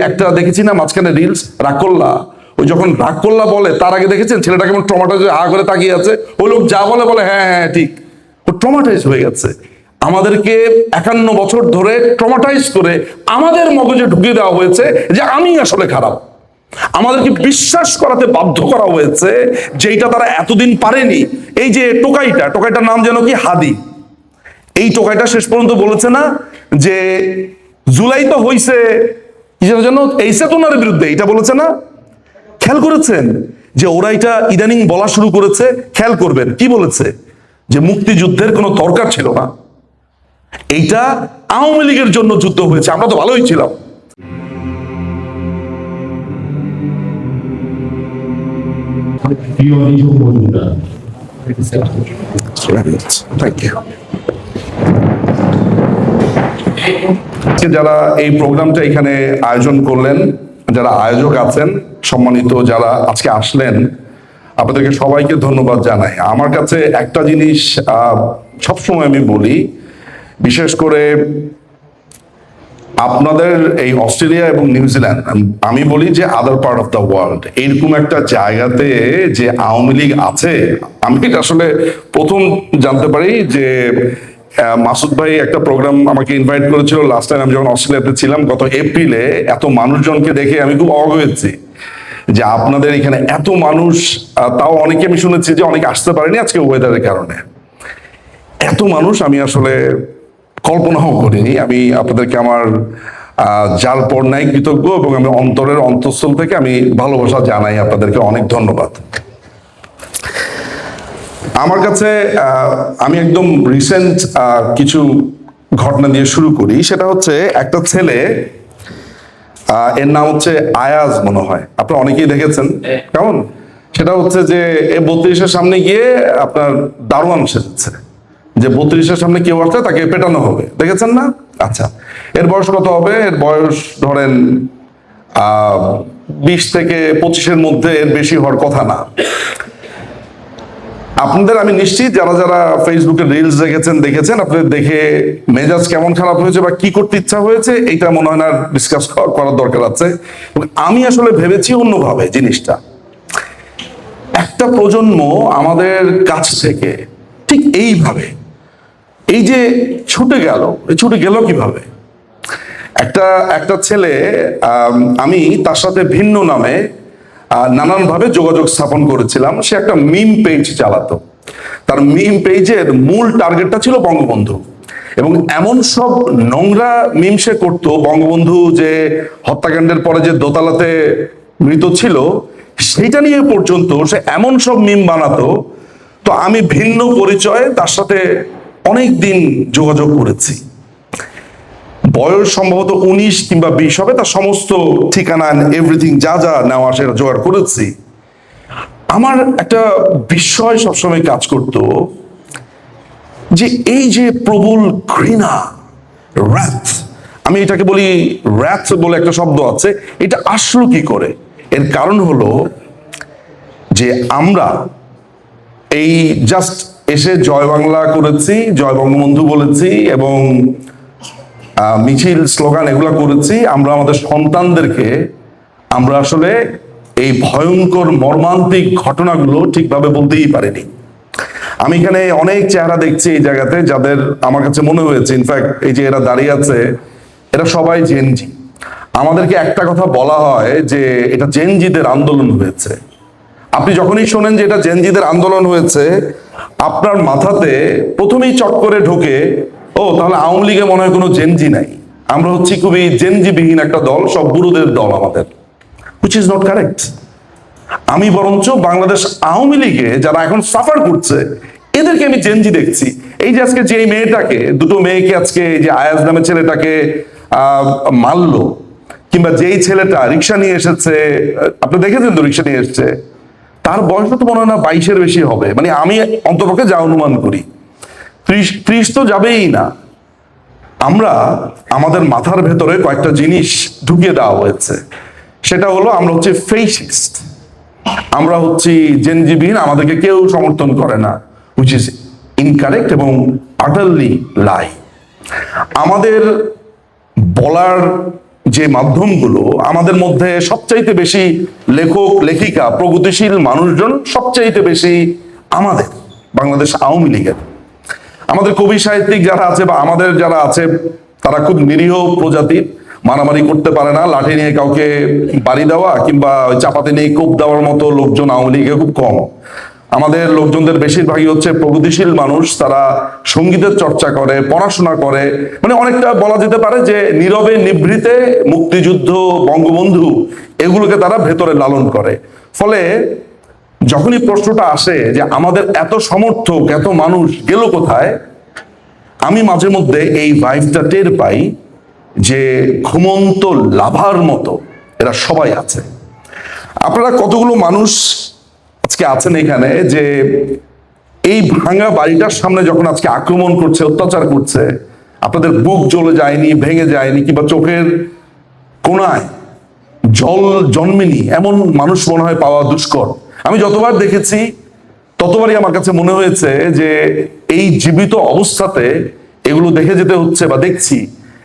একটা দেখেছি না মাঝখানে রিলস, রাগকল্লা, ওই যখন রাগকল্লা বলে তার আগে দেখেছেন ছেলেটা কেমন ট্রমাটাইজ হয়ে করে তাকিয়ে আছে, ওই লোক যা বলে বলে হ্যাঁ হ্যাঁ ঠিক, ও ট্রমাটাইজ হয়ে গেছে। আমাদেরকে 51 বছর ধরে ট্রমাটাইজ করে আমাদের মগজে ঢুকিয়ে দেওয়া হয়েছে যে আমি আসলে খারাপ। আমাদেরকে বিশ্বাস করাতে বাধ্য করা হয়েছে যেটা তারা এতদিন পারেনি। এই যে টোকাইটার নাম যেন কি, হাদি। এই টোকাইটা শেষ পর্যন্ত বলেছে না যে জুলাই তো হইছে কিসের জন্য, এই চেতনার বিরুদ্ধে, এটা বলেছে না? খেয়াল করেছেন যে ওরা এটা ইদানিং বলা শুরু করেছে? খেয়াল করবেন কি বলেছে, যে মুক্তিযুদ্ধের কোনো দরকার ছিল না, এইটা আওয়ামী লীগের জন্য যুদ্ধ হয়েছে, আমরা তো ভালোই ছিলাম। যারা এই প্রোগ্রামটা এখানে আয়োজন করলেন, যারা আয়োজক আছেন, সম্মানিত যারা আজকে আসলেন, আপনাদেরকে সবাইকে ধন্যবাদ জানাই। আমার কাছে একটা জিনিস সবসময় আমি বলি, বিশেষ করে আপনাদের এই অস্ট্রেলিয়া এবং নিউজিল্যান্ড, আমি বলি যে other part of the world, এইরকম একটা জায়গাতে যে আওয়ামী লীগ আছে, আমি এটা আসলে প্রথম জানতে পারি যে মাসুদ ভাই একটা প্রোগ্রাম আমাকে ইনভাইট করেছিল লাস্ট টাইম আমি যখন অস্ট্রেলিয়াতে ছিলাম গত এপ্রিলে। এত মানুষজনকে দেখে আমি খুব অবাক হয়েছি যে আপনাদের এখানে এত মানুষ, তাও অনেকে আমি শুনেছি যে অনেকে আসতে পারেনি আজকে ওয়েদারের কারণে। এত মানুষ আমি আসলে কল্পনাও করিনি। আমি আপনাদেরকে আমার যার পর নাই কৃতজ্ঞ, এবং আমি অন্তরের অন্তঃস্থল থেকে আমি ভালোবাসা জানাই আপনাদেরকে, অনেক ধন্যবাদ। আমার কাছে আমি একদম রিসেন্ট কিছু ঘটনা দিয়ে শুরু করি। সেটা হচ্ছে একটা ছেলে, এর নাম হচ্ছে আয়াজ, মনে হয় আপনারা অনেকেই দেখেছেন। কেমন? সেটা হচ্ছে যে 32-এর সামনে গিয়ে আপনার দারোয়ান সেজেছে, যে 32-এর সামনে কেউ আসলে তাকে পেটানো হবে, দেখেছেন না? আচ্ছা, এর বয়স কত হবে? এর বয়স ধরেন 20 থেকে 25-এর মধ্যে, এর বেশি হওয়ার কথা না। আপনাদের আমি নিশ্চিত যারা যারা ফেসবুকে রিলস দেখেছেন আপনাদের দেখে মেজাজ কেমন খারাপ হয়েছে বা কি করতে ইচ্ছা হয়েছে, এইটা মনে হয় না ডিসকাস করার দরকার আছে। আমি আসলে ভেবেছি অন্যভাবে জিনিসটা। একটা প্রজন্ম আমাদের কাছ থেকে ঠিক এইভাবে এই যে ছুটে গেল কিভাবে? একটা ছেলে, আমি তার সাথে ভিন্ন নামে নানানভাবে যোগাযোগ স্থাপন করেছিলাম। সে একটা মিম পেজ চালাতো। তার মিম পেজের মূল টার্গেটটা ছিল বঙ্গবন্ধু, এবং এমন সব নোংরা মিম সে করতো। বঙ্গবন্ধু যে হত্যাকাণ্ডের পরে যে দোতলাতে মৃত ছিল সেইটা নিয়ে পর্যন্ত সে এমন সব মিম বানাতো। তো আমি ভিন্ন পরিচয়ে তার সাথে অনেক দিন যোগাযোগ করেছি। বয়স সম্ভবত 19 কিংবা 20 হবে। তার সমস্ত ঠিকানা এভরিথিং যা যা নেওয়া সেটা জোগাড় করেছি। আমার একটা বিস্ময় সবসময় কাজ করত যে এই যে প্রবল ঘৃণা, র্যাথ, আমি এটাকে বলি র্যাথ বলে একটা শব্দ আছে, এটা আসলো কি করে? এর কারণ হলো যে আমরা এই জাস্ট এসে জয় বাংলা করেছি, জয় বঙ্গবন্ধু বলেছি, এবং মিছিল স্লোগান এগুলা করেছি। আমরা আমাদের সন্তানদেরকে আমরা আসলে এই ভয়ঙ্কর মর্মান্তিক ঘটনাগুলো ঠিকভাবে বলতেই পারিনি। আমি এখানে অনেক চেহারা দেখছি এই জায়গাতে, যাদের আমার কাছে মনে হয়েছে, ইনফ্যাক্ট এই যে এরা দাঁড়িয়ে আছে, এরা সবাই জেনজি। আমাদেরকে একটা কথা বলা হয় যে এটা জেনজিদের আন্দোলন হয়েছে। আপনি যখনই শোনেন যে এটা জেনজিদের আন্দোলন হয়েছে, আপনার মাথাতে প্রথমেই চট করে ঢোকে, ও তাহলে আওয়ামী লীগে মনে হয় কোনো জেনজি নাই, আমরা হচ্ছি খুবই জেনজি বিহীন একটা দল, সব বুড়োদের দল আমাদের, which is not correct। আমি বরঞ্চ বাংলাদেশ আওয়ামী লীগে যারা এখন সাফার করছে এদেরকে আমি জেনজি দেখছি। এই যে আজকে যে মেয়েটাকে, দুটো মেয়েকে আজকে যে আয়াজ নামে ছেলেটাকে মারলো, কিংবা যেই ছেলেটা রিক্সা নিয়ে এসেছে, আপনি দেখেছেন তো রিক্সা নিয়ে এসছে, তার বয়স তো মনে হয় না 22-এর বেশি হবে। মানে আমি অন্তপক্ষে যা অনুমান করি 30 তো যাবেই না। আমরা আমাদের মাথার ভেতরে কয়েকটা জিনিস ঢুকিয়ে দেওয়া হয়েছে। সেটা হলো আমরা হচ্ছে ফেসিস্ট, আমরা হচ্ছি জেনজিবিহীন, আমাদেরকে কেউ সমর্থন করে না, which is incorrect এবং utterly lie। আমাদের বলার যে মাধ্যমগুলো আমাদের মধ্যে সবচাইতে বেশি লেখক লেখিকা প্রগতিশীল মানুষজন সবচাইতে বেশি আমাদের বাংলাদেশ আওয়ামী লীগের। আমাদের কবি সাহিত্যিক যারা আছে বা আমাদের যারা আছে তারা খুব নিরীহ প্রজাতির, মারামারি করতে পারে না, লাঠি নিয়ে কাউকে বাড়ি দেওয়া কিংবা চাপাতি নিয়ে কোপ দেওয়ার মতো লোকজন আওয়ামী লীগে খুব কম। আমাদের লোকজনদের বেশিরভাগই হচ্ছে প্রগতিশীল মানুষ, তারা সঙ্গীতের চর্চা করে, পড়াশোনা করে, মানে অনেকটা বলা যেতে পারে যে নীরবে নিভৃতে মুক্তিযুদ্ধ, বঙ্গবন্ধু এগুলোকে তারা ভেতরে লালন করে। ফলে যখনই প্রশ্নটা আসে যে আমাদের এত সমর্থক, এত মানুষ গেল কোথায়, আমি মাঝে মধ্যে এই ভাইবটা টের পাই যে ঘুমন্ত লাভার মতো এরা সবাই আছে। আপনারা কতগুলো মানুষ আজকে আছেন এখানে যে এই ভাঙা বাড়িটার সামনে যখন আজকে আক্রমণ করছে, অত্যাচার করছে, আপনাদের বুক জ্বলে যায়নি, ভেঙে যায়নি, কিংবা চোখের কোণায় জল জন্মেনি এমন মানুষ মনে হয় পাওয়া দুষ্কর। আমি যতবার দেখেছি ততবারই আমার কাছে মনে হয়েছে যে এই জীবিত অবস্থাতে এগুলো দেখে যেতে হচ্ছে বা দেখছি,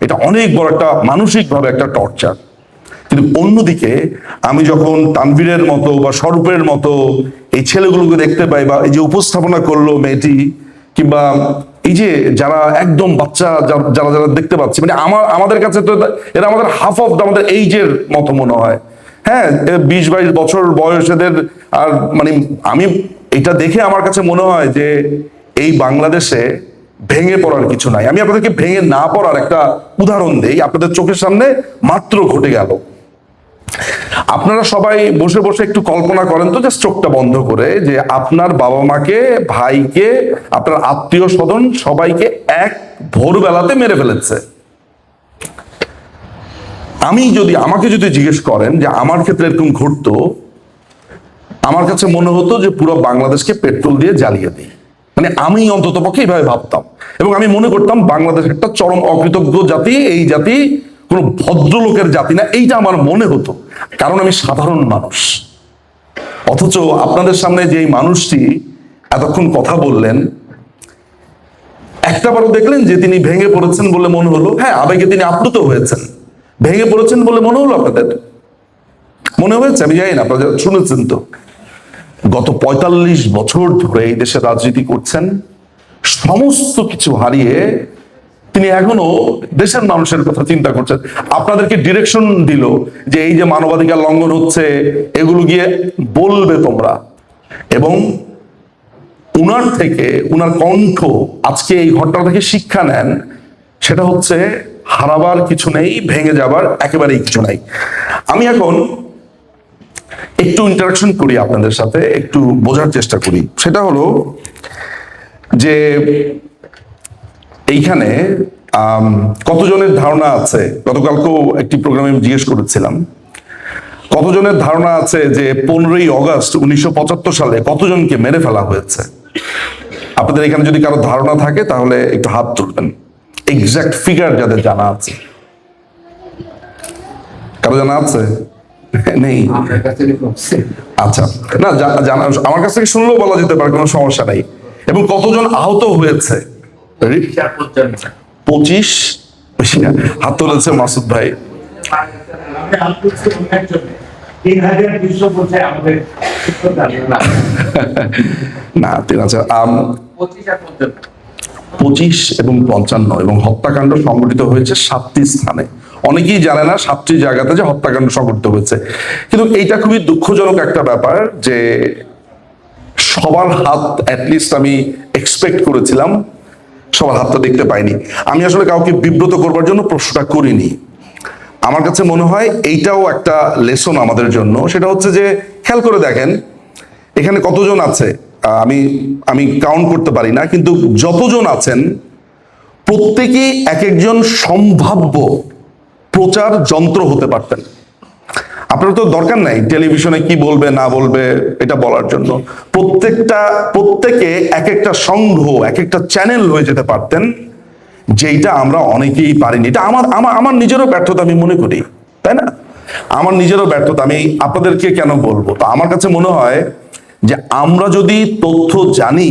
এটা অনেক বড় একটা মানসিকভাবে একটা টর্চার। কিন্তু অন্যদিকে আমি যখন তানভীরের মতো বা স্বরূপের মতো এই ছেলেগুলোকে দেখতে পাই, বা এই যে উপস্থাপনা করলো মেয়েটি, কিংবা এই যে যারা একদম বাচ্চা যারা যারা দেখতে পাচ্ছি, মানে আমাদের কাছে তো এরা আমাদের হাফ অফ আমাদের এইজের মতো মনে হয়। হ্যাঁ, 20-22 বছর বয়স এদের। আর মানে আমি এটা দেখে আমার কাছে মনে হয় যে এই বাংলাদেশে ভেঙে পড়ার কিছু নাই। আমি আপনাদেরকে ভেঙে না পড়ার একটা উদাহরণ দেই, আপনাদের চোখের সামনে মাত্র ঘটে গেল। আপনারা সবাই বসে বসে একটু কল্পনা করেন তো, জাস্ট চোখটা বন্ধ করে, যে আপনার বাবা মাকে, ভাইকে, আপনার আত্মীয় স্বজন সবাইকে এক ভোরবেলাতে মেরে ফেলেছে। আমাকে যদি জিজ্ঞেস করেন যে আমার ক্ষেত্রে এরকম ঘটতো, আমার কাছে মনে হতো যে পুরো বাংলাদেশকে পেট্রোল দিয়ে জ্বালিয়ে দিই। মানে আমি অন্তত পক্ষে এইভাবে ভাবতাম, এবং আমি মনে করতাম বাংলাদেশ একটা চরম অকৃতজ্ঞ জাতি, এই জাতি কোনো ভদ্রলোকের জাতি না, এইটা আমার মনে হতো, কারণ আমি সাধারণ মানুষ। অথচ আপনাদের সামনে যে এই মানুষটি এতক্ষণ কথা বললেন, একটাবারও দেখলেন যে তিনি ভেঙে পড়েছেন বলে মনে হলো? হ্যাঁ, আবেগে তিনি আপ্লুত হয়েছেন, ভেঙে পড়েছেন বলে মনে হলো? আপনাদের মনে হয়েছে? আমি জানি না, আপনারা শুনেছেন তো। গত 45 বছর ধরে এই দেশে রাজনীতি করছেন, সমস্ত কিছু হারিয়ে তিনি এখনো দেশের মানুষের কথা চিন্তা করছেন। আপনাদেরকে ডিরেকশন দিল যে এই যে মানবাধিকার লঙ্ঘন হচ্ছে, এগুলো গিয়ে বলবে তোমরা। এবং উনার থেকে, উনার কণ্ঠ আজকে এই ঘটনা থেকে শিক্ষা নেন, সেটা হচ্ছে হারাবার কিছু নেই, ভেঙে যাবার একেবারেই কিছু নাই। আমি এখন একটু ইন্টারাকশন করি আপনাদের সাথে, একটু বোঝার চেষ্টা করি। সেটা হলো যে এইখানে কতজনের ধারণা আছে, গতকালকেও একটি প্রোগ্রামে জিজ্ঞেস করেছিলাম, কতজনের ধারণা আছে যে 15ই অগস্ট 1975 সালে কতজনকে মেরে ফেলা হয়েছে? আপনাদের এখানে যদি কারো ধারণা থাকে তাহলে একটু হাত তুলবেন, এক্সাক্ট ফিগার যাদের জানা আছে। কারো জানা আছে? নেই? আচ্ছা, না জানা, আমার কাছ থেকে শুনলেও বলা যেতে পারে, কোনো সমস্যা নাই। এবং কতজন আহত হয়েছে? 25? হাত তুলেছে মাসুদ ভাই। না, 25 এবং 55, এবং হত্যাকাণ্ড সংঘটিত হয়েছে 7টি স্থানে। অনেকেই জানে না 7টি জায়গাতে যে হত্যাকাণ্ড সংঘটিত হয়েছে। কিন্তু এইটা খুবই দুঃখজনক একটা ব্যাপার যে সবার হাত অ্যাটলিস্ট আমি এক্সপেক্ট করেছিলাম, সবার হাতটা দেখতে পাইনি। আমি আসলে কাউকে বিব্রত করবার জন্য প্রশ্নটা করিনি। আমার কাছে মনে হয় এইটাও একটা লেসন আমাদের জন্য। সেটা হচ্ছে যে খেয়াল করে দেখেন এখানে কতজন আছে, আমি কাউন্ট করতে পারি না, কিন্তু যতজন আছেন প্রত্যেকেই এক একজন সম্ভাব্য প্রচার যন্ত্র হতে পারতেন। আপনার তো দরকার নাই টেলিভিশনে কি বলবে না বলবে এটা বলার জন্য। প্রত্যেকে এক একটা সংঘ, এক একটা চ্যানেল হয়ে যেতে পারতেন, যেটা আমরা অনেকেই পারিনি। এটা আমার নিজেরও ব্যর্থতা আমি মনে করি, তাই না? আমার নিজেরও ব্যর্থতা। আমি আপনাদেরকে কেন বলবো? তো আমার কাছে মনে হয় যে আমরা যদি তথ্য জানি,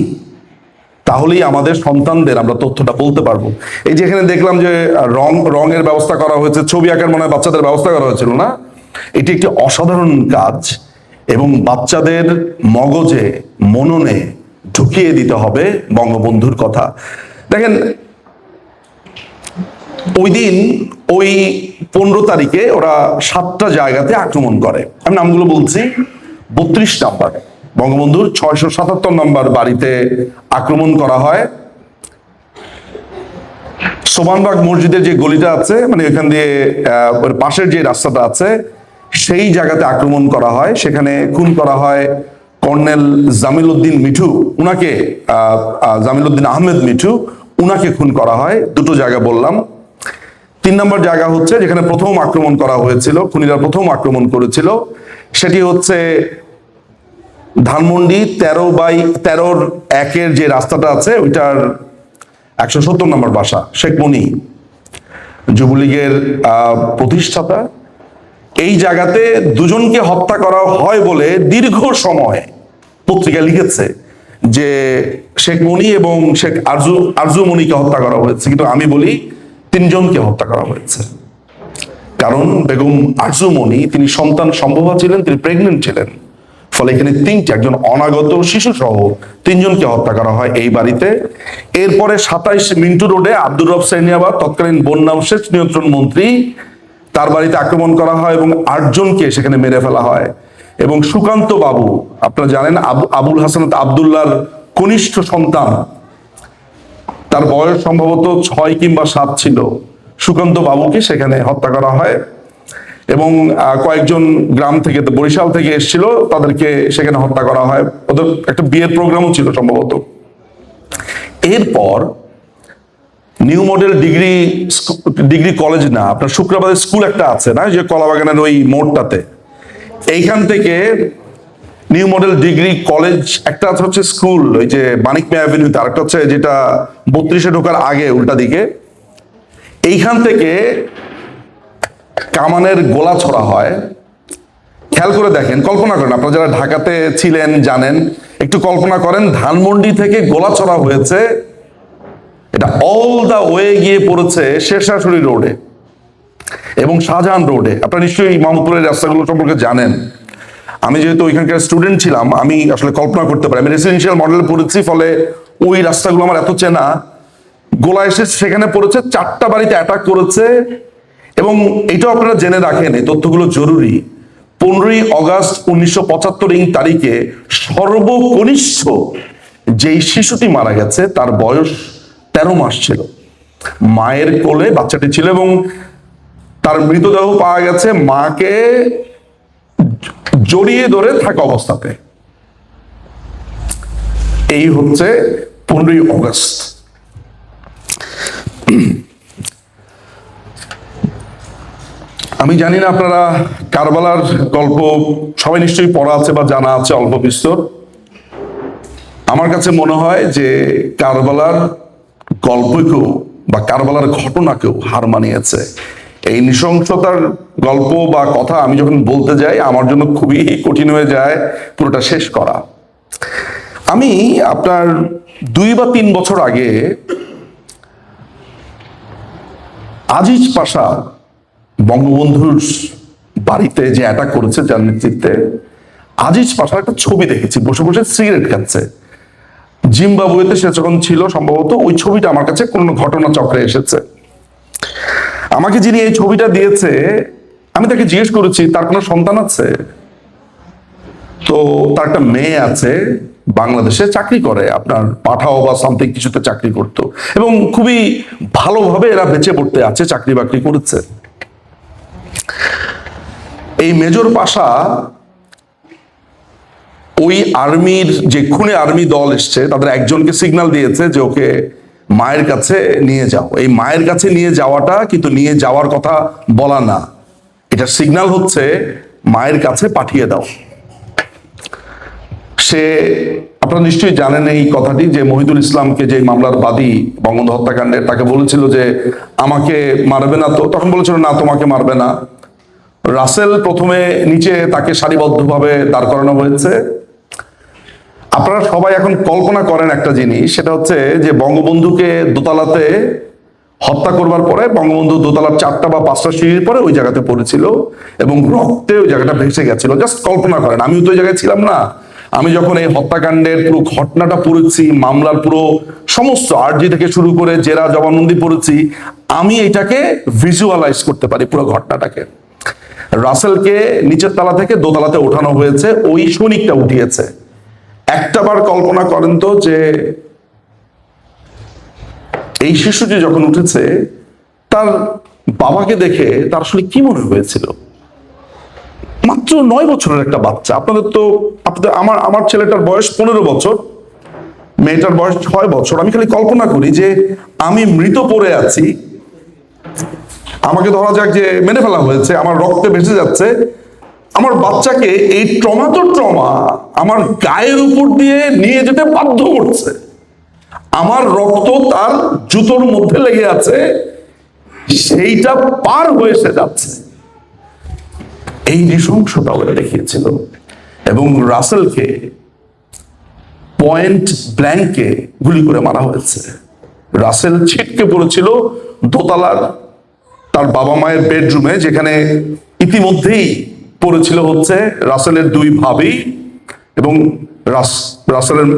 তাহলেই আমাদের সন্তানদের আমরা তথ্যটা বলতে পারবো। এই যে এখানে দেখলাম যে রঙের ব্যবস্থা করা হয়েছে, ছবি আঁকার মনে হয় বাচ্চাদের ব্যবস্থা করা হয়েছিল না? এটি একটি অসাধারণ কাজ এবং বাচ্চাদের মগজে মননে ঢুকিয়ে দিতে হবে বঙ্গবন্ধুর কথা। দেখেন, ওই দিন ওই 15 তারিখে ওরা 7টা জায়গাতে আক্রমণ করে। আমি নামগুলো বলছি। 32 নাম্বার বঙ্গবন্ধুর 677 নম্বর বাড়িতে আক্রমণ করা হয়। সোবানবাগ মসজিদের যে গলিটা আছে, মানে এখান দিয়ে পাশের যে রাস্তাটা আছে, সেই জায়গাতে আক্রমণ করা হয়। সেখানে খুন করা হয় কর্নেল জামিল উদ্দিন মিঠু, উনাকে জামিল উদ্দিন আহমেদ মিঠু, উনাকে খুন করা হয়। দুটো জায়গা বললাম। 3 নম্বর জায়গা হচ্ছে যেখানে প্রথম আক্রমণ করা হয়েছিল, খুনিরা প্রথম আক্রমণ করেছিল, সেটি হচ্ছে ধানমন্ডি 13/13 যে রাস্তাটা আছে ওইটার 170 নম্বর বাসা, শেখ মনি যুবলীগের প্রতিষ্ঠাতা। এই জায়গাতে দুজনকে হত্যা করা হয় বলে দীর্ঘ সময় পত্রিকা লিখেছে যে শেখ মনি এবং শেখ আরজু মনিকে হত্যা করা হয়েছে, কিন্তু আমি বলি 3 জনকে হত্যা করা হয়েছে। কারণ বেগম আরজু মনি তিনি সন্তান সম্ভবা ছিলেন, তিনি প্রেগনেন্ট ছিলেন, ফলে এখানে 3টি, একজন অনাগত শিশু সহ 3 জনকে হত্যা করা হয় এই বাড়িতে। এরপরে 27 মিন্টু রোডে আব্দুর রব সেনিয়াবাদ তৎকালীন বন্যা ও সেচ নিয়ন্ত্রণ মন্ত্রী, তার বাড়িতে আক্রমণ করা হয় এবং 8 জনকে সেখানে মেরে ফেলা হয়। এবং সুকান্ত বাবু, আপনারা জানেন আবুল হাসান আব্দুল্লাহর কনিষ্ঠ সন্তান, তার বয়স সম্ভবত 6 কিংবা 7 ছিল, সুকান্ত বাবুকে সেখানে হত্যা করা হয়। এবং কয়েকজন গ্রাম থেকে, বরিশাল থেকে এসেছিল, তাদেরকে সেখানে হত্যা করা হয়। ওদের একটা বিয়ের প্রোগ্রামও ছিল সম্ভবত। এরপর নিউ মডেল ডিগ্রি কলেজ না, আপনার শুক্রবারের স্কুল একটা আছে না, যে কলাবাগানের ওই মোড়টাতে, এইখান থেকে নিউ মডেল ডিগ্রি কলেজ একটা হচ্ছে স্কুল, ওই যে মানিক মিয়া অ্যাভিনিউতে, আরেকটা হচ্ছে যেটা 32-এ ঢোকার আগে উল্টা দিকে। এইখান থেকে কামানের গোলা ছোড়া হয়। খেয়াল করে দেখেন, কল্পনা করেন, আপনারা যারা ঢাকাতে ছিলেন জানেন, একটু কল্পনা করেন ধানমন্ডি থেকে গোলা ছোড়া হয়েছে, এটা অল দা ওয়ে গিয়ে পড়েছে শেরশাহশুলী রোডে এবং শাহজাহান রোডে। আপনারা নিশ্চয়ই মাহমুদপুরের রাস্তাগুলো সম্পর্কে জানেন। আমি যেহেতু ওইখানকার স্টুডেন্ট ছিলাম, আমি আসলে কল্পনা করতে পারি। আমি রেসিডেন্সিয়াল মডেলে পড়েছি, ফলে ওই রাস্তাগুলো আমার এত চেনা। গোলা এসে সেখানে পড়েছে, 4টা বাড়িতে অ্যাটাক করেছে। এবং এটাও আপনারা জেনে রাখেন, এই তথ্যগুলো জরুরি। 15ই অগাস্ট 1975 তারিখে সর্বকনিষ্ঠ যেই শিশুটি মারা গেছে তার বয়স 13 মাস ছিল, মায়ের কোলে বাচ্চাটি ছিল এবং তার মৃতদেহ পাওয়া গেছে মাকে জড়িয়ে ধরে থাকা অবস্থাতে। এই হচ্ছে 15ই অগাস্ট। আমি জানি না আপনারা কারবালার গল্প সবাই নিশ্চয়ই পড়া আছে বা জানা আছে অল্প বিস্তর। আমার কাছে মনে হয় যে কারবালার গল্পকেও বা কারবালার ঘটনাকেও হার মানিয়েছে। এই নৃশংসতার গল্প বা কথা আমি যখন বলতে যাই, আমার জন্য খুবই কঠিন হয়ে যায় পুরোটা শেষ করা। আমি আপনার 2 বা 3 বছর আগে আজিজ পাশা বঙ্গবন্ধুর বাড়িতে যে অ্যাটাক করেছে যার নেতৃত্বে, আজিজ পাশার একটা ছবি দেখেছি, বসে বসে সিগারেট খাচ্ছে। জিম্বাবুয়েতে সে যখন ছিল সম্ভবত, ওই ছবিটা আমার কাছে কোন ঘটনা চক্রে এসেছে। আমাকে যিনি এই ছবিটা দিয়েছে, আমি তাকে জিজ্ঞেস করেছি তার কোনো সন্তান আছে? তো তার একটা মেয়ে আছে, বাংলাদেশে চাকরি করে, আপনার পাঠাও বা সামথিং কিছুতে চাকরি করতো এবং খুবই ভালোভাবে এরা বেঁচে পড়তে আছে, চাকরি বাকরি করেছে। এই মেজর পাশা ওই আর্মির যে খুনে আর্মি দল এসছে, তাদের একজনকে সিগন্যাল দিয়েছে যে ওকে মায়ের কাছে নিয়ে যাও। এই মায়ের কাছে নিয়ে যাওয়াটা কিন্তু নিয়ে যাওয়ার কথা বলা না, এটা সিগন্যাল হচ্ছে মায়ের কাছে পাঠিয়ে দাও। সে, আপনারা নিশ্চয়ই জানেন এই কথাটি, যে মহিদুল ইসলামকে, যে মামলার বাদী বঙ্গবন্ধু হত্যাকাণ্ডে, তাকে বলেছিল যে আমাকে মারবে না, তো তখন বলেছিল না তোমাকে মারবে না। রাসেল প্রথমে নিচে তাকে সারিবদ্ধভাবে দাঁড় করানো হয়েছে। আপনারা সবাই এখন কল্পনা করেন একটা জিনিস, সেটা হচ্ছে যে বঙ্গবন্ধুকে দোতলাতে হত্যা করবার পরে বঙ্গবন্ধু দোতলার 4টা বা 5টা সিঁড়ির পরে ওই জায়গাতে পড়েছিল এবং রক্তে ওই জায়গাটা ভেসে গেছিল। জাস্ট কল্পনা করেন, আমিও তো ওই জায়গায় ছিলাম না। আমি যখন এই হত্যাকাণ্ডের পুরো ঘটনাটা পড়েছি, মামলার পুরো সমস্ত আরজি থেকে শুরু করে জেরা জবানবন্দি পড়েছি, আমি এটাকে ভিজুয়ালাইজ করতে পারি পুরো ঘটনাটাকে। রাসেলকে নিচের তলা থেকে দোতলাতে ওঠানো হয়েছে, ওই সৈনিকটা উঠিয়েছে। একটাবার কল্পনা করেন তো যে এই শিশুটি যখন উঠেছে তার বাবাকে দেখে তার আসলে কি মনে হয়েছিল। মাত্র 9 বছরের একটা বাচ্চা। আপনাদের আমার ছেলেটার বয়স 15 বছর, মেয়েটার বয়স 6 বছর। আমি খালি কল্পনা করি যে আমি মৃত পড়ে আছি, আমাকে ধরা যাক যে মেরে ফেলা হয়েছে, আমার রক্তে ভেসে যাচ্ছে, আমার বাচ্চাকে এই ট্রমা আমার গায়ের উপর দিয়ে নিয়ে যেতে বাধ্য করছে, আমার রক্ত তার জুতোর মধ্যে লেগে আছে, সেইটা পার হয়ে সে যাচ্ছে। এই নৃশংসতা ওরা দেখিয়েছিল এবং রাসেলকে পয়েন্ট ব্ল্যাঙ্কে গুলি করে মারা হয়েছে। রাসেল ছিটকে পড়েছিল দোতলার তার বাবা মায়ের বেডরুমে, যেখানে ইতিমধ্যেই পড়েছিল হচ্ছে রাসেলের 2 ভাবি এবং রাসেলের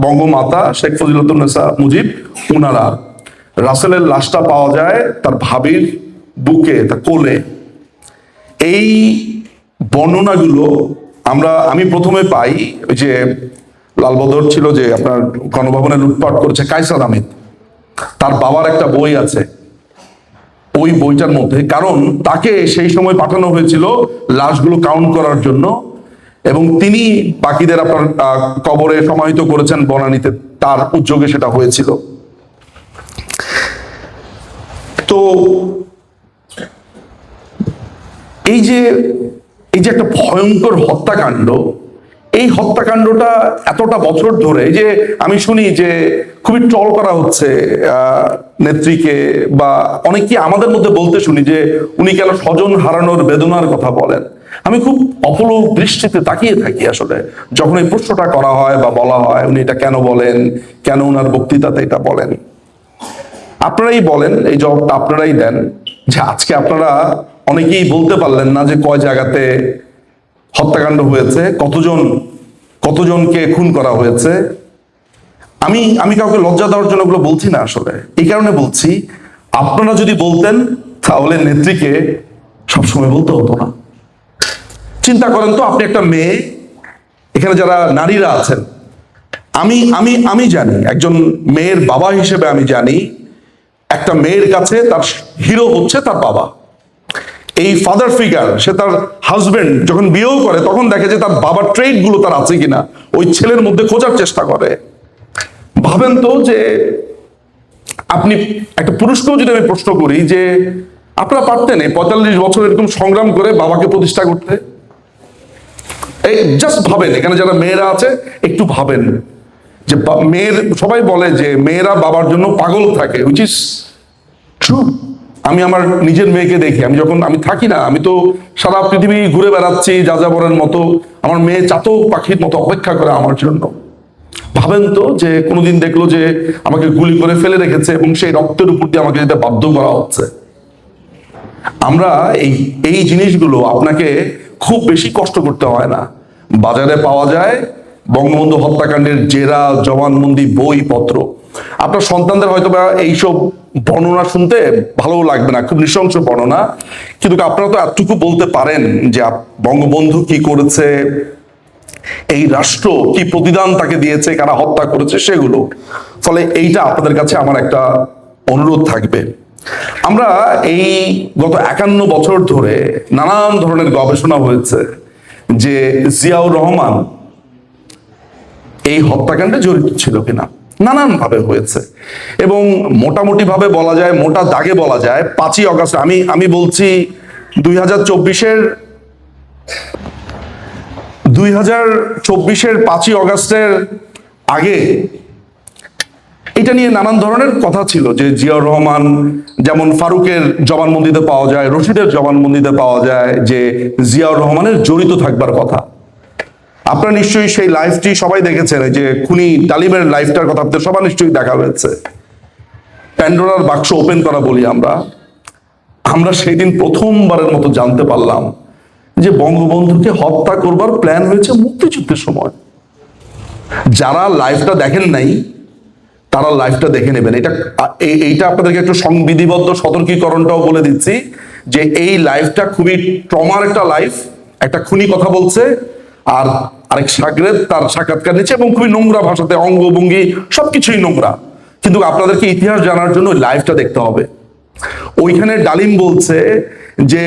বঙ্গমাতা শেখ ফজিলাতুন্নেসা মুজিব, ওনারা। রাসেলের লাশটা পাওয়া যায় তার ভাবির বুকে, তার কোলে। এই বর্ণনাগুলো আমি প্রথমে পাই ওই যে লালবদর ছিল যে আপনার গণভবনে লুটপাট করেছে কায়সার আহমেদ, তার বাবার একটা বই আছে ওই বইটার মধ্যে। কারণ তাকে সেই সময় পাঠানো হয়েছিল লাশগুলো কাউন্ট করার জন্য এবং তিনি বাকিদের আপনার কবরে সমাহিত করেছেন বনানীতে, তার উদ্যোগে সেটা হয়েছিল। তো এই যে একটা ভয়ঙ্কর হত্যাকাণ্ড, এই হত্যাকাণ্ডটা এতটা বছর ধরে যে আমি শুনি যে খুবই ট্রল করা হচ্ছে নেত্রীকে, বা অনেকে আমাদের মধ্যে বলতে শুনি যে উনি কেন স্বজন হারানোর বেদনার কথা বলেন। আমি খুব অপলক দৃষ্টিতে তাকিয়ে থাকি আসলে যখন এই প্রশ্নটা করা হয় বা বলা হয় উনি এটা কেন বলেন, কেন ওনার বক্তৃতাতে এটা বলেন। আপনারাই বলেন, এই জবাবটা আপনারাই দেন যে আজকে আপনারা অনেকেই বলতে পারলেন না যে কয় জায়গাতে হত্যাকাণ্ড হয়েছে, কতজনকে খুন করা হয়েছে। আমি কাউকে লজ্জা দেওয়ার জন্য ওগুলো বলছি না, আসলে এই কারণে বলছি আপনারা যদি বলতেন তাহলে নেত্রীকে সবসময় বলতে হতো না। চিন্তা করেন তো, আপনি একটা মেয়ে, এখানে যারা নারীরা আছেন, আমি জানি একজন মেয়ের বাবা হিসেবে, আমি জানি একটা মেয়ের কাছে তার হিরো হচ্ছে তার বাবা। এই ফাদার ফিগার, সে তার হাজবেন্ড যখন বিয়েও করে তখন দেখে যে তার বাবার ট্রেড গুলো তার আছে কিনা ওই ছেলের মধ্যে খোঁজার চেষ্টা করে। ভাবেন তো যে আপনি একটা পুরুষকেও যদি আমি প্রশ্ন করি যে আপনারা পারতেন এই 45 বছর এরকম সংগ্রাম করে বাবাকে প্রতিষ্ঠা করতে? এই জাস্ট ভাবেন, এখানে যারা মেয়েরা আছে একটু ভাবেন যে সবাই বলে যে মেয়েরা বাবার জন্য পাগল থাকে, হুইচ ইজ ট্রু। আমি আমার নিজের মেয়েকে দেখি, আমি থাকি না, আমি তো সারা পৃথিবী ঘুরে বেড়াচ্ছি যাযাবরের মতো, আমার মেয়ে চাতক পাখির মতো অপেক্ষা করে আমার জন্য। ভাবেন তো যে কোনোদিন দেখলো যে আমাকে গুলি করে ফেলে রেখেছে এবং সেই রক্তের উপর দিয়ে আমাকে যেতে বাধ্য করা হচ্ছে। আমরা এই জিনিসগুলো আপনাকে খুব বেশি কষ্ট করতে হয় না, বাজারে পাওয়া যায় বঙ্গবন্ধু হত্যাকাণ্ডের জেরা জবানবন্দি বইপত্র। আপনার সন্তানদের হয়তো বা এইসব বর্ণনা শুনতে ভালো লাগবে না, খুব নৃশংস বর্ণনা, কিন্তু আপনারা তো এতটুকু বলতে পারেন যে বঙ্গবন্ধু কি করেছে, এই রাষ্ট্র কি প্রতিদান তাকে দিয়েছে, কারা হত্যা করেছে সেগুলো। ফলে এইটা আপনাদের কাছে আমার একটা অনুরোধ থাকবে। আমরা এই গত 51 বছর ধরে নানান ধরনের গবেষণা হয়েছে যে জিয়াউর রহমান এই হত্যাকাণ্ডে জড়িত ছিল কিনা, নানান ভাবে হয়েছে এবং মোটামুটি ভাবে বলা যায়, মোটা দাগে বলা যায় 5ই অগাস্ট, আমি বলছি 2024-এর 5ই অগাস্টের আগে এটা নিয়ে নানান ধরনের কথা ছিল যে জিয়াউর রহমান, যেমন ফারুকের জবানবন্দিতে পাওয়া যায়, রশিদের জবানবন্দিতে পাওয়া যায় যে জিয়াউর রহমানের জড়িত থাকবার কথা। আপনারা নিশ্চয়ই সেই লাইভটি সবাই দেখেছেন, এই যে খুনি ডালিমের লাইভটার কথা আপনাদের সবার নিশ্চয়ই দেখা হয়েছে। প্যান্ডোরার বাক্স ওপেন করা বলি আমরা সেই দিন প্রথমবারের মতো জানতে পারলাম যে বঙ্গবন্ধুকে হত্যা করবার প্ল্যান হয়েছে মুক্তিযুদ্ধের সময়। যারা লাইভটা দেখেন নাই তারা লাইভটা দেখে নেবেন। এইটা আপনাদেরকে একটু সংবিধিবদ্ধ সতর্কীকরণটাও বলে দিচ্ছি যে এই লাইভটা খুবই ট্রমার একটা লাইভ। একটা খুনি কথা বলছে আর আরেক সাগরেদ তার সাক্ষাৎকার নিচ্ছে এবং খুবই নোংরা ভাষাতে, অঙ্গভঙ্গি সবকিছুই নোংরা। কিন্তু আপনাদেরকে ইতিহাস জানার জন্য লাইভটা দেখতে হবে। ওইখানে ডালিম বলছে যে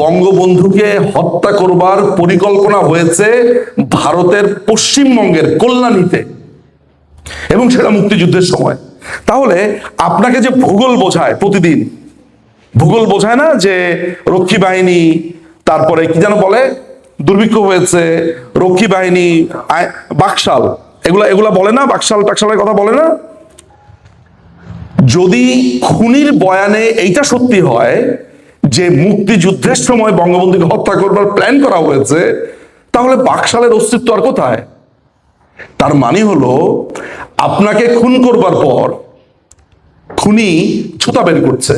বঙ্গবন্ধুকে হত্যা করবার পরিকল্পনা হয়েছে ভারতের পশ্চিমবঙ্গের কল্যাণীতে, এবং সেটা মুক্তিযুদ্ধের সময়। তাহলে আপনাকে যে ভূগোল বোঝায়, প্রতিদিন ভূগোল বোঝায় না যে রক্ষী বাহিনী, তারপরে কি যেন বলে, দুর্ভিক্ষ হয়েছে, রক্ষী বাহিনী, বাকশাল, এগুলা বলে না, বাকশাল টাকশালের কথা বলে না। যদি খুনির বয়ানে এইটা সত্যি হয় যে মুক্তিযুদ্ধের সময় বঙ্গবন্ধুকে হত্যা করবার প্ল্যান করা হয়েছে, তাহলে বাকশালের অস্তিত্ব আর কোথায়? তার মানে হলো আপনাকে খুন করবার পর খুনি ছুতা বের করছে,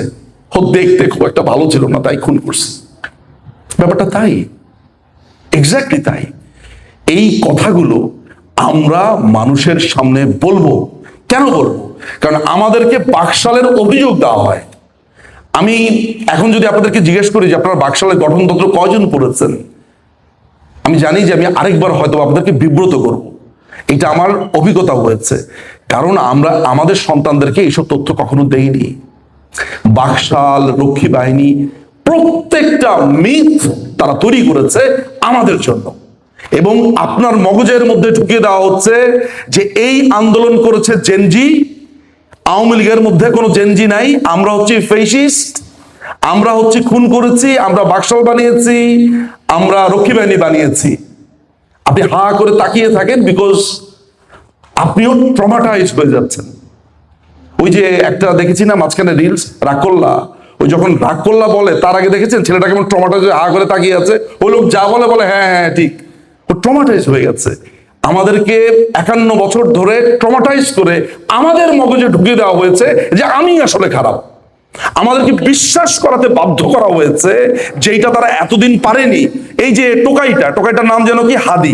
দেখতে খুব একটা ভালো ছিল না তাই খুন করছে। ব্যাপারটা তাই, এক্স্যাক্টলি তাই। এই কথাগুলো আমরা মানুষের সামনে বলবো। কেন বলবো? কারণ আমাদেরকে বাকশালের অভিযোগ দেওয়া হয়। আমি এখন যদি আপনাদেরকে জিজ্ঞেস করি যে আপনারা বাকশালের গঠনতন্ত্র কয়জন পড়েছেন, আমি জানি যে আমি আরেকবার হয়তো আপনাদেরকে বিব্রত করব। এটা আমার অভিজ্ঞতা হয়েছে, কারণ আমরা আমাদের সন্তানদেরকে এইসব তথ্য কখনো দেইনি। বাকশাল, রক্ষী বাহিনী, প্রত্যেকটা মিথ তারা তৈরি করেছে আমাদের জন্য, এবং আপনার মগজের মধ্যে ঢুকিয়ে দেওয়া হচ্ছে যে এই আন্দোলন করেছে জেনজি, আওয়ামী লীগের মধ্যে কোনো জেনজি নাই, আমরা হচ্ছে ফেসিস্ট, আমরা হচ্ছে খুন করেছি, আমরা বাকশাল বানিয়েছি, আমরা রক্ষী বাহিনী বানিয়েছি। আপনি হা করে তাকিয়ে থাকেন, বিকজ আপনিও ট্রমাটাইজ হয়ে যাচ্ছেন। ওই যে একটা দেখেছি না মাঝখানে রিলস, রাগকল্লা, ওই যখন রাগকল্লা বলে তার আগে দেখেছেন ছেলেটা কেমন ট্রমাটাইজ হা করে তাকিয়ে আছে, ওই লোক যা বলে বলে হ্যাঁ হ্যাঁ ঠিক, ও ট্রমাটাইজ হয়ে গেছে। আমাদেরকে 51 বছর ধরে ট্রমাটাইজ করে আমাদের মগজে ঢুকিয়ে দেওয়া হয়েছে যে আমি আসলে খারাপ। আমাদেরকে বিশ্বাস করাতে বাধ্য করা হয়েছে যেটা তারা এতদিন পারেনি। এই যে টোকাইটার নাম যেন কি, হাদি।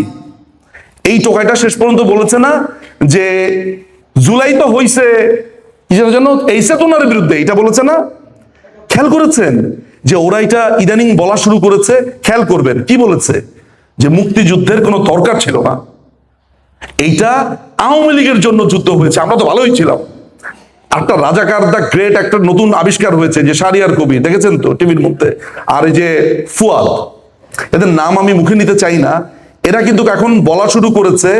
এই টোকাইটা শেষ পর্যন্ত বলেছে না যে জুলাই তো হইছে যেন এই চেতনার বিরুদ্ধে, এটা বলেছে না? খেয়াল করেছেন যে ওরা এটা ইদানিং বলা শুরু করেছে? খেয়াল করবেন কি বলেছে, যে মুক্তিযুদ্ধের কোনো দরকার ছিল না, এইটা আওয়ামী লীগের জন্য যুদ্ধ হয়েছে, আমরা তো ভালোই ছিলাম। একটা রাজাকার দা গ্রেট একটা নতুন আবিষ্কার হয়েছে, যে শাহরিয়ার কবির, দেখেছেন তো টিভির মধ্যে, আর এই যে ফুয়াদ, এদের নাম আমি মুখে নিতে চাই না, এরা কিন্তু এখন বলা শুরু করেছে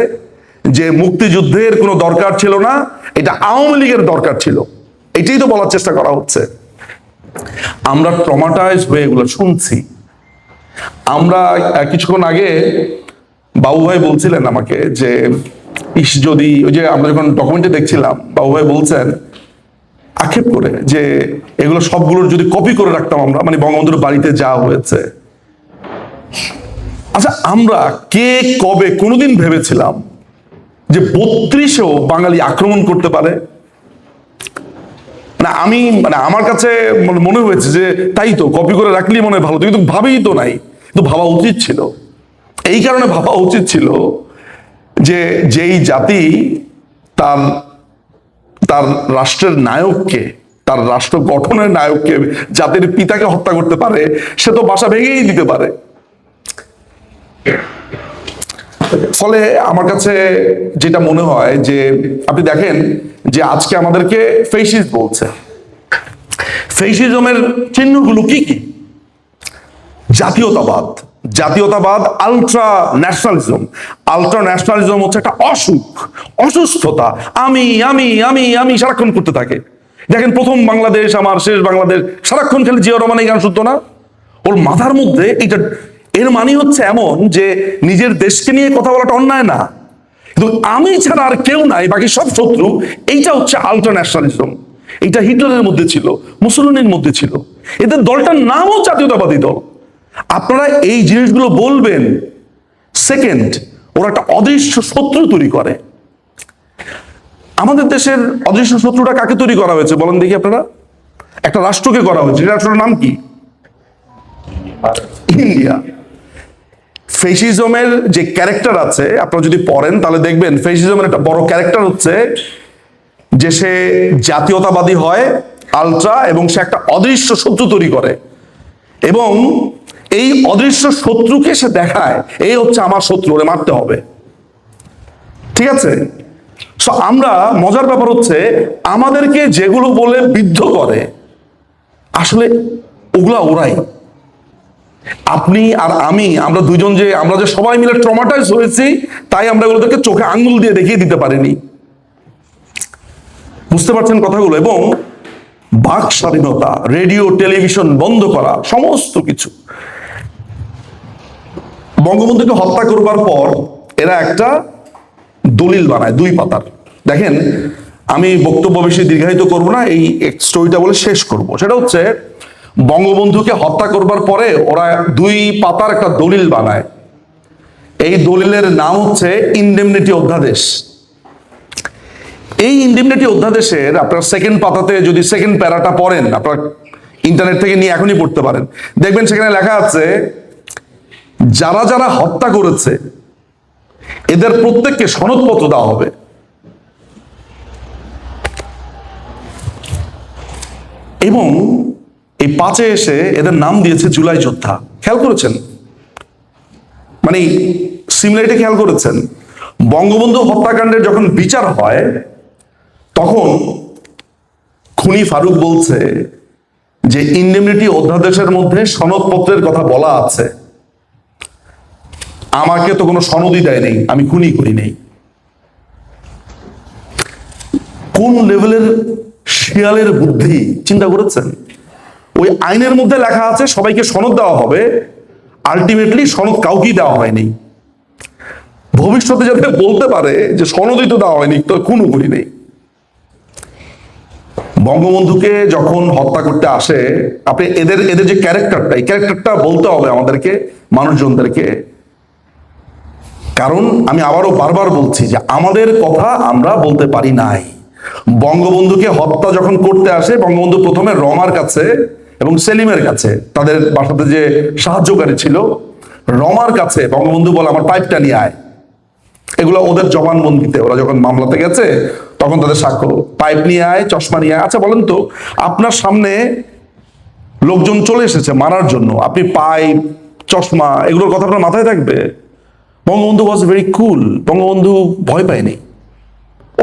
যে মুক্তিযুদ্ধের কোনো দরকার ছিল না, এটা আওয়ামী লীগের দরকার ছিল। এটাই তো বলার চেষ্টা করা হচ্ছে। আমরা ট্রমাটাইজ হয়ে এগুলো শুনছি। আমরা কিছুক্ষণ আগে বাবু ভাই বলছিলেন আমাকে যে যদি ওই যে আমরা যখন ডকুমেন্টে দেখছিলাম, বাবু ভাই বলছেন আক্ষেপ করে যে এগুলো সবগুলোর যদি কপি করে রাখতাম আমরা, মানে বঙ্গবন্ধুর বাড়িতে যা হয়েছে। আচ্ছা, আমরা কে কবে কোনোদিন ভেবেছিলাম যে 32-এও বাঙালি আক্রমণ করতে পারে? না, আমার কাছে মনে হয়েছে যে তাই তো, কপি করে রাখলেই মনে হয় ভালো, কিন্তু ভাবেই তো নাই, কিন্তু ভাবা উচিত ছিল। এই কারণে ভাবা উচিত ছিল যে যেই জাতি তার তার রাষ্ট্রের নায়ককে, তার রাষ্ট্র গঠনের নায়ককে, জাতির পিতাকে হত্যা করতে পারে, সে তো বাসা ভেঙেই দিতে পারে। ফলে আমার কাছে যেটা মনে হয় যে আপনি দেখেন যে আজকে আমাদেরকে ফেসিস্ট বলছে। ফেসিজমের চিহ্নগুলো কি কি? জাতীয়তাবাদ, আলট্রা ন্যাশনালিজম। আলট্রা ন্যাশনালিজম হচ্ছে একটা অসুস্থতা। আমি আমি আমি আমি সারাক্ষণ করতে থাকে। দেখেন প্রথম বাংলাদেশ আমার, শেষ বাংলাদেশ, সারাক্ষণ খালি জিয়া রহমান এই গান শুনতো না? ওর মাথার মধ্যে এটা, এর মানে হচ্ছে এমন যে নিজের দেশকে নিয়ে কথা বলাটা অন্যায় না, কিন্তু আমি ছাড়া আর কেউ নাই, বাকি সব শত্রু। এইটা হচ্ছে আলট্রা ন্যাশনালিজম। এটা হিটলারের মধ্যে ছিল, মুসলিনের মধ্যে ছিল। এদের দলটার নামও জাতীয়তাবাদী দল। আপনারা এই জিনিসগুলো বলবেন। সেকেন্ড, ওরা একটা অদৃশ্য শত্রু তৈরি করে। আমাদের দেশের অদৃশ্য শত্রুটা কাকে তৈরি করা হয়েছে বলেন দেখি আপনারা? একটা রাষ্ট্রকে করা হয়েছে। রাষ্ট্রের নাম কি? ইন্ডিয়া। ফেসিজমের যে ক্যারেক্টার আছে আপনারা যদি পড়েন তাহলে দেখবেন ফেসিজমের একটা বড় ক্যারেক্টার হচ্ছে যে সে জাতীয়তাবাদী হয় আলট্রা, এবং সে একটা অদৃশ্য শত্রু তৈরি করে, এবং এই অদৃশ্য শত্রুকে সে দেখায় এই হচ্ছে আমার শত্রু, ওরে মারতে হবে। ঠিক আছে? সো আমরা, মজার ব্যাপার হচ্ছে আমাদেরকে যেগুলো বলে বিদ্ধ করে আসলে ওগুলা ওরাই। আপনি আর আমরা দুজন আমরা যে সবাই মিলে ট্রমাটাইজ হয়েছি, তাই আমরা ওদেরকে চোখে আঙ্গুল দিয়ে দেখিয়ে দিতে পারিনি। বুঝতে পারছেন কথাগুলো? এবং বাক স্বাধীনতা, রেডিও টেলিভিশন বন্ধ করা, সমস্ত কিছু। বঙ্গবন্ধুকে হত্যা করবার পর এরা একটা দলিল বানায় 2 পাতার। দেখেন, আমি বক্তব্য বেশি দীর্ঘায়িত করব না, এই স্টোরিটা বলে শেষ করব। সেটা হচ্ছে বঙ্গবন্ধুকে হত্যা করবার পরে ওরা 2 পাতার একটা দলিল বানায়। এই দলিলের নাম হচ্ছে ইনডেমনিটি অধ্যাদেশ। এই ইনডেমনিটি অধ্যাদেশের আপনার সেকেন্ড পাতাতে যদি সেকেন্ড প্যারাটা পড়েন, আপনার ইন্টারনেট থেকে নিয়ে এখনই পড়তে পারেন, দেখবেন সেখানে লেখা আছে যারা যারা হত্যা করেছে এদের প্রত্যেককে সনদপত্র দেওয়া হবে। এবং এই 5-এ এসে এদের নাম দিয়েছে জুলাই যোদ্ধা। খেয়াল করেছেন? মানে সিমিলারিটি খেয়াল করেছেন? বঙ্গবন্ধু হত্যাকাণ্ডের যখন বিচার হয় তখন খুনি ফারুক বলছে যে ইনডেমনিটি অধ্যাদেশের মধ্যে সনদপত্রের কথা বলা আছে, আমাকে তো কোনো সনদই দেয় নেই, আমি খুনি করি নেই। কোন লেভেলের শিয়ালের বুদ্ধি চিন্তা করেছেন? ওই আইনের মধ্যে লেখা আছে সবাইকে সনদ দেওয়া হবে, আলটিমেটলি সনদ কাউকেই দেওয়া হয়নি। ভবিষ্যতে যাতে বলতে পারে যে সনদই তো দেওয়া হয়নি, তো খুনও করি নেই। বঙ্গবন্ধুকে যখন হত্যা করতে আসে, আপনি এদের যে ক্যারেক্টারটা, এই ক্যারেক্টারটা বলতে হবে আমাদেরকে, মানুষজনদেরকে। কারণ আমি আবারও বারবার বলছি যে আমাদের কথা আমরা বলতে পারি নাই। বঙ্গবন্ধুকে হত্যা যখন করতে আসে, বঙ্গবন্ধু প্রথমে রমার কাছে এবং সেলিমের কাছে, তাদের বাসাতে যে সাহায্যকারী ছিল, রমার কাছে বঙ্গবন্ধু বলে আমার পাইপটা নিয়ে আয়। এগুলো ওদের জবানবন্দিতে, ওরা যখন মামলাতে গেছে তখন তাদের সাক্ষ্য, পাইপ নিয়ে আয়, চশমা নিয়ে আয়। আচ্ছা বলেন তো, আপনার সামনে লোকজন চলে এসেছে মারার জন্য, আপনি পাইপ, চশমা এগুলোর কথা আপনার মাথায় থাকবে? বঙ্গবন্ধু ওয়াজ ভেরি কুল, বঙ্গবন্ধু ভয় পায়নি।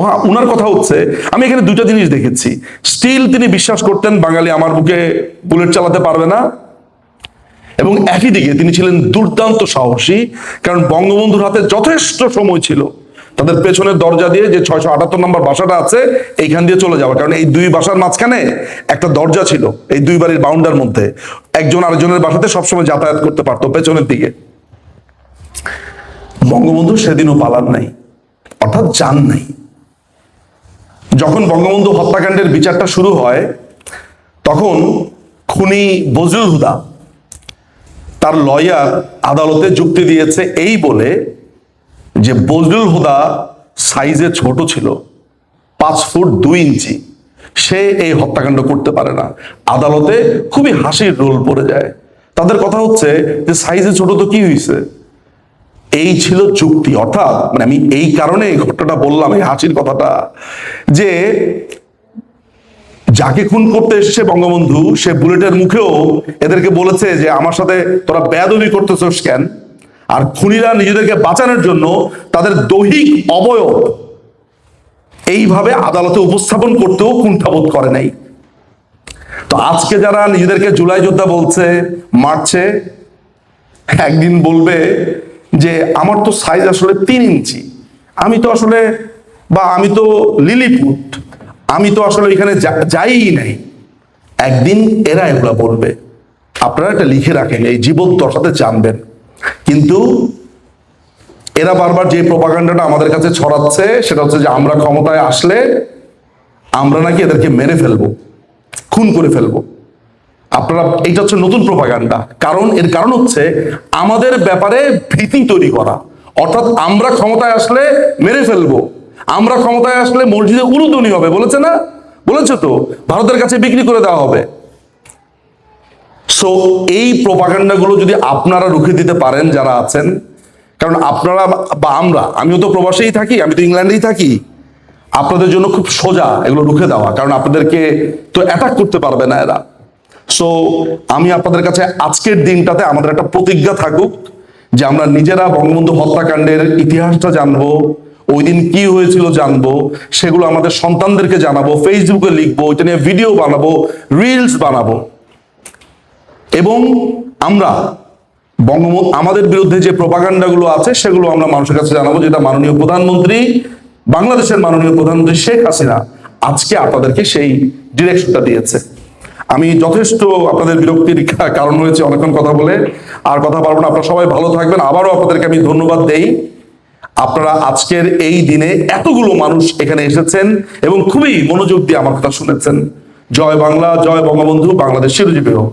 হ্যাঁ, উনার কথা হচ্ছে, আমি এখানে 2টা জিনিস দেখেছি। স্টিল তিনি বিশ্বাস করতেন বাঙালি আমার বুকে বুলেট চালাতে পারবে না, এবং একই দিকে তিনি ছিলেন দুর্দান্ত সাহসী। কারণ বঙ্গবন্ধুর হাতে যথেষ্ট সময় ছিল তাদের পেছনের দরজা দিয়ে, যে 678 নম্বর বাসাটা আছে এইখান দিয়ে চলে যাওয়ার। কারণ এই 2 বাসার মাঝখানে একটা দরজা ছিল, এই 2 বাড়ির বাউন্ডার মধ্যে একজন আরেকজনের বাসাতে সবসময় যাতায়াত করতে পারতো পেছনের দিকে। বঙ্গবন্ধু সেদিনও পালান নাই, অর্থাৎ যান নাই। যখন বঙ্গবন্ধু হত্যাকাণ্ডের বিচারটা শুরু হয় তখন খুনি বজলুল হুদা, তার লয়ার আদালতে যুক্তি দিয়েছে এই বলে যে বজলুল হুদা সাইজে ছোট ছিল, 5 ফুট 2 ইঞ্চি, সে এই হত্যাকাণ্ড করতে পারে না। আদালতে খুবই হাসির রোল পড়ে যায়। তাদের কথা হচ্ছে যে সাইজে ছোট তো কি হয়েছে, এই ছিল যুক্তি। অর্থাৎ মানে আমি এই কারণে এই ঘটনাটা বললাম, এই হাসির কথাটা, যে যাকে খুন করতে এসেছে বঙ্গবন্ধু, সে বুলেটের মুখেও এদেরকে বলেছে যে আমার সাথে তোরা বেয়াদবি করতেছস কেন। আর খুনিরা নিজেদেরকে বাঁচানোর জন্য তাদের দৈহিক অবয়ব এইভাবে আদালতে উপস্থাপন করতেও কুণ্ঠাবোধ করে নাই। তো আজকে যারা নিজেদেরকে জুলাই যোদ্ধা বলছে, মারছে, একদিন বলবে যে আমার তো সাইজ আসলে 3 ইঞ্চি, আমি তো আসলে, বা আমি তো লিলিপুট, আমি তো আসলে এখানে যাই নাই। একদিন এরা এগুলা বলবে। আপনারা এটা লিখে রাখেন, এই জীবদ্দশাতে জানবেন। কিন্তু এরা বারবার যে প্রপাগান্ডাটা আমাদের কাছে ছড়াচ্ছে সেটা হচ্ছে যে আমরা ক্ষমতায় আসলে আমরা নাকি এদেরকে মেরে ফেলবো, খুন করে ফেলবো। আপনারা, এটা হচ্ছে নতুন প্রপাগান্ডা। কারণ এর কারণ হচ্ছে আমাদের ব্যাপারে ভীতি তৈরি করা, অর্থাৎ আমরা ক্ষমতায় আসলে মেরে ফেলবো, আমরা ক্ষমতায় আসলে মসজিদে উলুধ্বনি হবে, বলেছে না? বলেছে তো, ভারতের কাছে বিক্রি করে দেওয়া হবে। সো এই প্রপাগান্ডাগুলো যদি আপনারা রুখে দিতে পারেন যারা আছেন, কারণ আপনারা বা আমিও তো প্রবাসেই থাকি, আমি তো ইংল্যান্ডেই থাকি, আপনাদের জন্য খুব সোজা এগুলো রুখে দেওয়া, কারণ আপনাদেরকে তো অ্যাটাক করতে পারবে না এরা। সো আমি আপনাদের কাছে আজকের দিনটাতে আমাদের একটা প্রতিজ্ঞা থাকুক যে আমরা নিজেরা বঙ্গবন্ধু হত্যাকাণ্ডের ইতিহাসটা জানবো, ওই দিন কি হয়েছিল জানবো, সেগুলো আমাদের সন্তানদেরকে জানাবো, ফেসবুকে লিখবো, ওইটা নিয়ে ভিডিও বানাবো, রিলস বানাবো, এবং আমরা আমাদের বিরুদ্ধে যে প্রপাগান্ডাগুলো আছে সেগুলো আমরা মানুষের কাছে জানাবো, যেটা মাননীয় প্রধানমন্ত্রী, বাংলাদেশের মাননীয় প্রধানমন্ত্রী শেখ হাসিনা আজকে আপনাদেরকে সেই ডিরেকশনটা দিয়েছে। আমি যথেষ্ট আপনাদের বিরক্তির কারণ হয়েছে অনেকক্ষণ কথা বলে, আর কথা পারবো না। আপনারা সবাই ভালো থাকবেন। আবারও আপনাদেরকে আমি ধন্যবাদ দেই, আপনারা আজকের এই দিনে এতগুলো মানুষ এখানে এসেছেন এবং খুবই মনোযোগ দিয়ে আমার কথা শুনেছেন। জয় বাংলা, জয় বঙ্গবন্ধু, বাংলাদেশ চিরজীবী হোক।